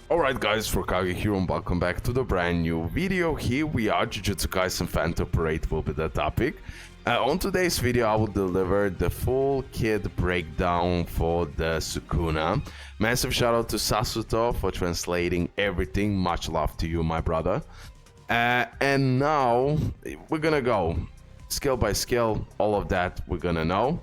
Alright guys, RoKage here and welcome back to the brand new video. Here we are, Jujutsu Kaisen Phantom Parade will be the topic. On today's video I will deliver the full kit breakdown for the SUKUNA. Massive shout out to Sasuto for translating everything, much love to you my brother. And now we're gonna go skill by skill, all of that we're gonna know.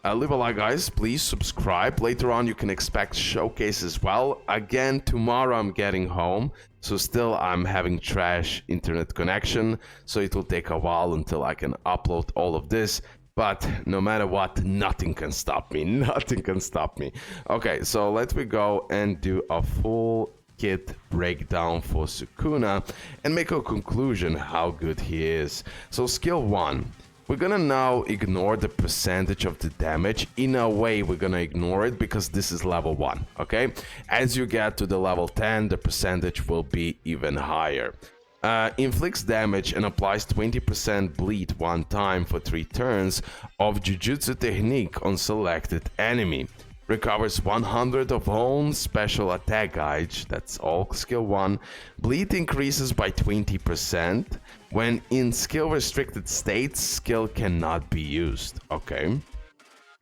Leave a like guys, please subscribe. Later on you can expect showcase as well. Again, tomorrow I'm getting home, so still I'm having trash internet connection, so it will take a while until I can upload all of this. But no matter what, nothing can stop me, nothing can stop me. Okay, so let me go and do a full kit breakdown for SUKUNA and make a conclusion how good he is. So skill 1. We're gonna now ignore the percentage of the damage. In a way, we're gonna ignore it because this is level 1, okay? As you get to the level 10, the percentage will be even higher. Inflicts damage and applies 20% bleed one time for 3 turns of Jujutsu technique on selected enemy. Recovers 100 of own special attack gauge, that's all skill 1. Bleed increases by 20%. When in skill restricted states, skill cannot be used. Okay,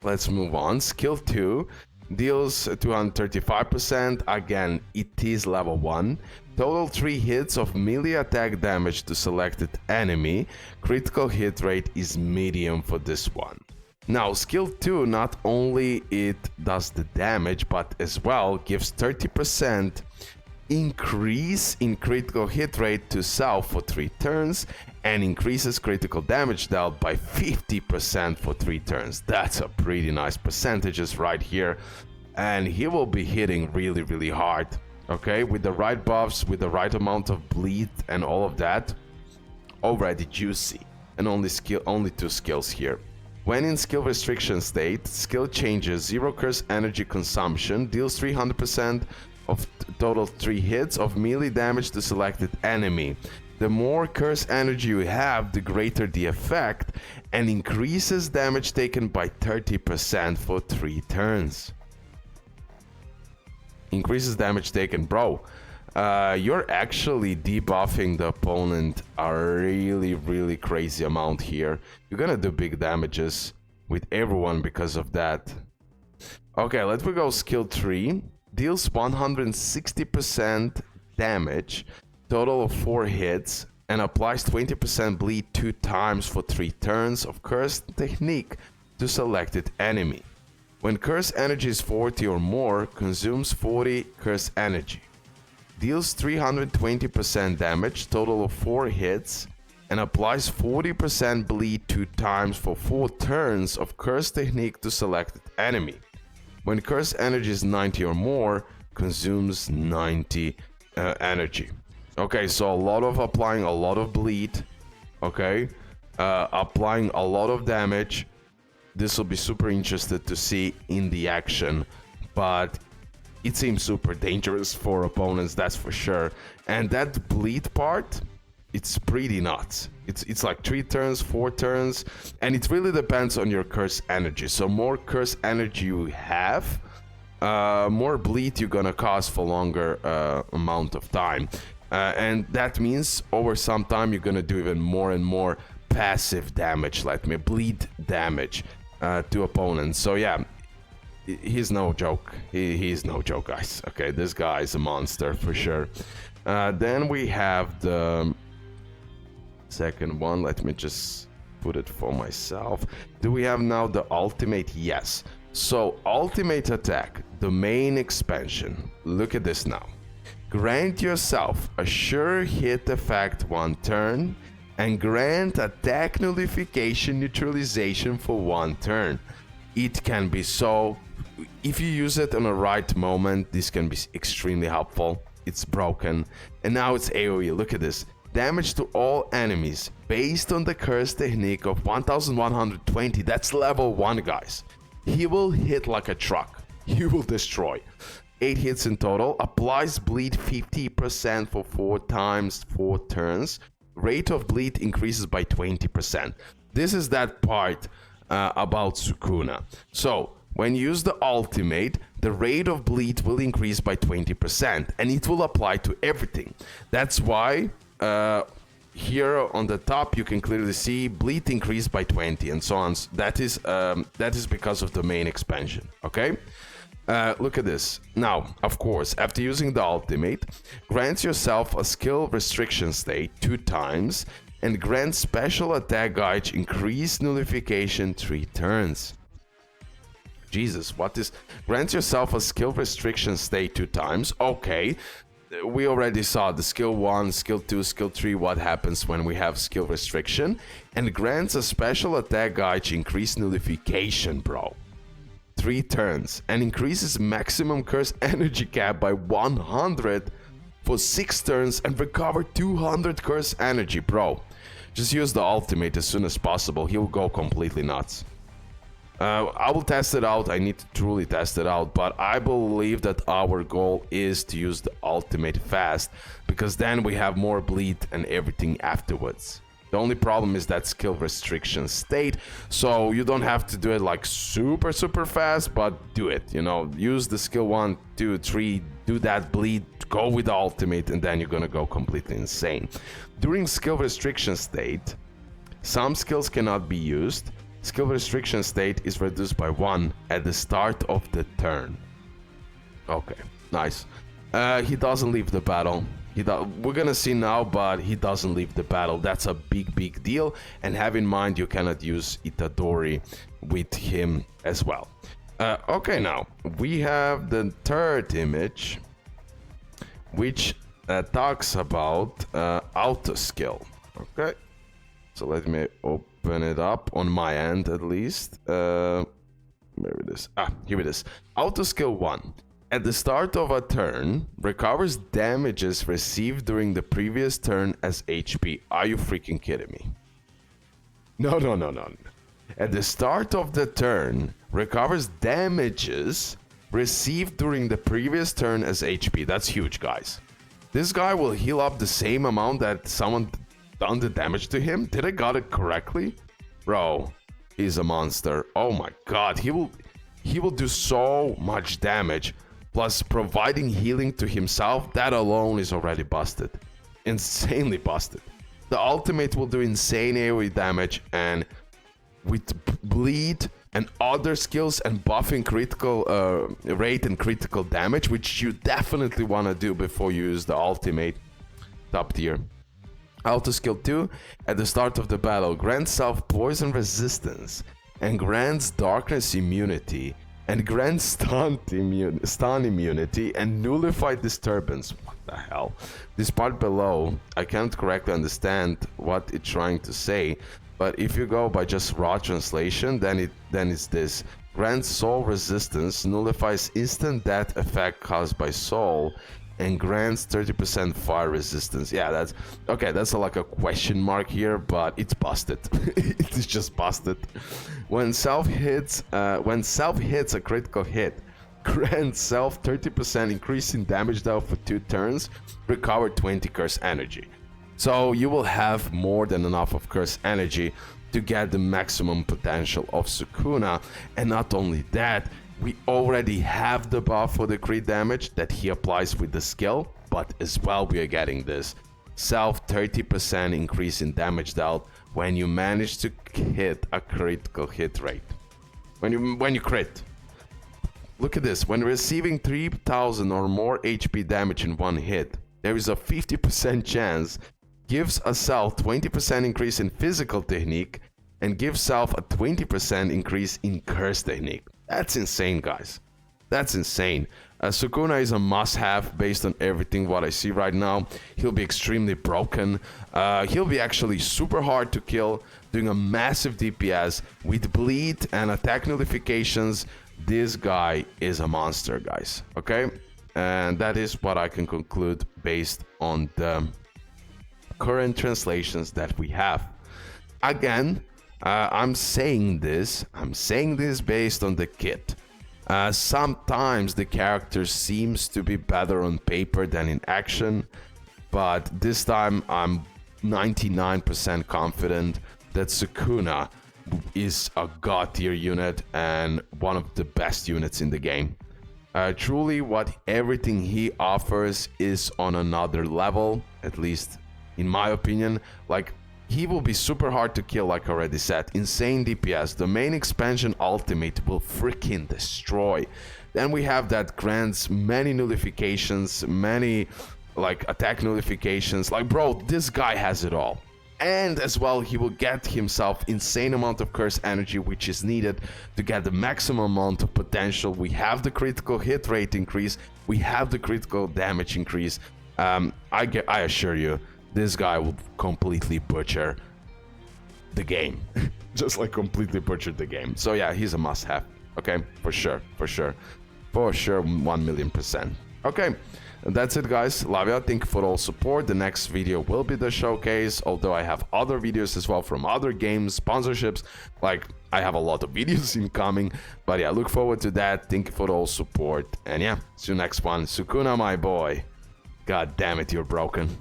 let's move on. Skill 2 deals 235%. Again, it is level 1. Total 3 hits of melee attack damage to selected enemy. Critical hit rate is medium for this one. Now, skill 2 not only it does the damage, but as well gives 30% increase in critical hit rate to self for 3 turns and increases critical damage dealt by 50% for 3 turns. That's a pretty nice percentages right here, and he will be hitting really hard, okay, with the right buffs, with the right amount of bleed and all of that. Already juicy. And only 2 skills here. When in skill restriction state, skill changes 0 curse energy consumption, deals 300% of total 3 hits of melee damage to selected enemy. The more curse energy you have, the greater the effect, and increases damage taken by 30% for 3 turns. Increases damage taken, bro. You're actually debuffing the opponent a really crazy amount here. You're gonna do big damages with everyone because of that. Okay, let me go skill 3. Deals 160% damage, total of 4 hits, and applies 20% bleed 2 times for 3 turns of curse technique to selected enemy. When curse energy is 40 or more, consumes 40 curse energy. Deals 320% damage, total of 4 hits, and applies 40% bleed 2 times for 4 turns of curse technique to selected enemy. When curse energy is 90 or more, consumes 90 energy. Okay, so applying a lot of bleed, okay, applying a lot of damage. This will be super interested to see in the action, but it seems super dangerous for opponents, that's for sure. And that bleed part, it's pretty nuts. It's like 3 turns, 4 turns, and it really depends on your curse energy. So more curse energy you have, more bleed you're gonna cause for longer amount of time. And that means over some time you're gonna do even more and more passive damage, bleed damage to opponents. So yeah, he's no joke. He's no joke, guys. Okay, this guy is a monster for sure. Then we have the second one. Let me just put it for myself. Do we have now the ultimate? Yes. So ultimate attack, the main expansion. Look at this now. Grant yourself a sure hit effect 1 turn and grant attack nullification neutralization for 1 turn. It can be so, if you use it in the right moment, this can be extremely helpful. It's broken, and now it's AoE. Look at this. Damage to all enemies based on the curse technique of 1120. That's level 1, guys. He will hit like a truck. He will destroy. 8 hits in total. Applies bleed 50% for 4 times 4 turns. Rate of bleed increases by 20%. This is that part about SUKUNA. So when you use the ultimate, the rate of bleed will increase by 20%, and it will apply to everything. That's why here on the top you can clearly see bleed increase by 20 and so on. That is because of the main expansion. Okay, look at this. Now, of course, after using the ultimate, grants yourself a skill restriction state 2 times and grants special attack gauge increased nullification 3 turns. Jesus, what is... Grants yourself a skill restriction state 2 times. Okay, we already saw the skill 1, skill 2, skill 3, what happens when we have skill restriction. And grants a special attack gauge increased nullification, bro. 3 turns. And increases maximum curse energy cap by 100 for 6 turns and recover 200 curse energy, bro. Just use the ultimate as soon as possible. He'll go completely nuts. I will test it out. I need to truly test it out, but I believe that our goal is to use the ultimate fast, because then we have more bleed and everything afterwards. The only problem is that skill restriction state, so you don't have to do it like super fast, but do it, you know, use the skill 1, 2, 3, do that bleed, go with the ultimate, and then you're gonna go completely insane. During skill restriction state, some skills cannot be used. Skill restriction state is reduced by 1 at the start of the turn. Okay, nice. He doesn't leave the battle. We're gonna see now, but he doesn't leave the battle. That's a big deal. And have in mind, you cannot use Itadori with him as well. Okay, now we have the third image, which talks about auto skill. Okay, so let me open it up on my end at least. Where it is? Here it is. Auto skill 1. At the start of a turn, recovers damages received during the previous turn as HP. Are you freaking kidding me? No. At the start of the turn, recovers damages received during the previous turn as HP. That's huge, guys. This guy will heal up the same amount that someone done the damage to him. Did I got it correctly? Bro, he's a monster. Oh my god, he will do so much damage. Plus, providing healing to himself, that alone is already busted. Insanely busted. The ultimate will do insane AoE damage, and with bleed and other skills and buffing critical rate and critical damage, which you definitely want to do before you use the ultimate, top tier. Auto skill 2, at the start of the battle, grants self poison resistance and grants darkness immunity. And grants stun immunity and nullified disturbance. What the hell? This part below, I can't correctly understand what it's trying to say, but if you go by just raw translation, then it's this. Grants soul resistance, nullifies instant death effect caused by soul, and grants 30% fire resistance. Yeah, that's okay. That's like a question mark here, but it's busted. It is just busted. When self hits a critical hit, grants self 30% increase in damage dealt for 2 turns, recover 20 curse energy. So you will have more than enough of curse energy to get the maximum potential of Sukuna, and not only that, we already have the buff for the crit damage that he applies with the skill, but as well we are getting this self 30% increase in damage dealt when you manage to hit a critical hit rate. When you crit. Look at this. When receiving 3000 or more HP damage in one hit, there is a 50% chance gives a self 20% increase in physical technique and gives self a 20% increase in curse technique. That's insane, guys. That's insane. Sukuna is a must-have based on everything what I see right now. He'll be extremely broken. He'll be actually super hard to kill, doing a massive DPS with bleed and attack nullifications. This guy is a monster, guys. Okay? And that is what I can conclude based on the current translations that we have. Again, I'm saying this based on the kit. Sometimes the character seems to be better on paper than in action, but this time I'm 99% confident that Sukuna is a god tier unit and one of the best units in the game. Truly, what everything he offers is on another level, at least in my opinion. Like, he will be super hard to kill, like I already said. Insane DPS. The main expansion ultimate will freaking destroy. Then we have that grants many nullifications, many like attack nullifications. Like, bro, this guy has it all. And as well, he will get himself insane amount of curse energy, which is needed to get the maximum amount of potential. We have the critical hit rate increase. We have the critical damage increase. I assure you, this guy will completely butcher the game. Just like completely butcher the game. So yeah, he's a must-have. Okay, for sure, 1,000,000%. Okay. And that's it, guys. Love ya. Thank you for all support. The next video will be the showcase, although I have other videos as well from other games, sponsorships. Like, I have a lot of videos incoming, but yeah, look forward to that. Thank you for all support, and yeah, see you next one. SUKUNA, my boy. God damn it, you're broken.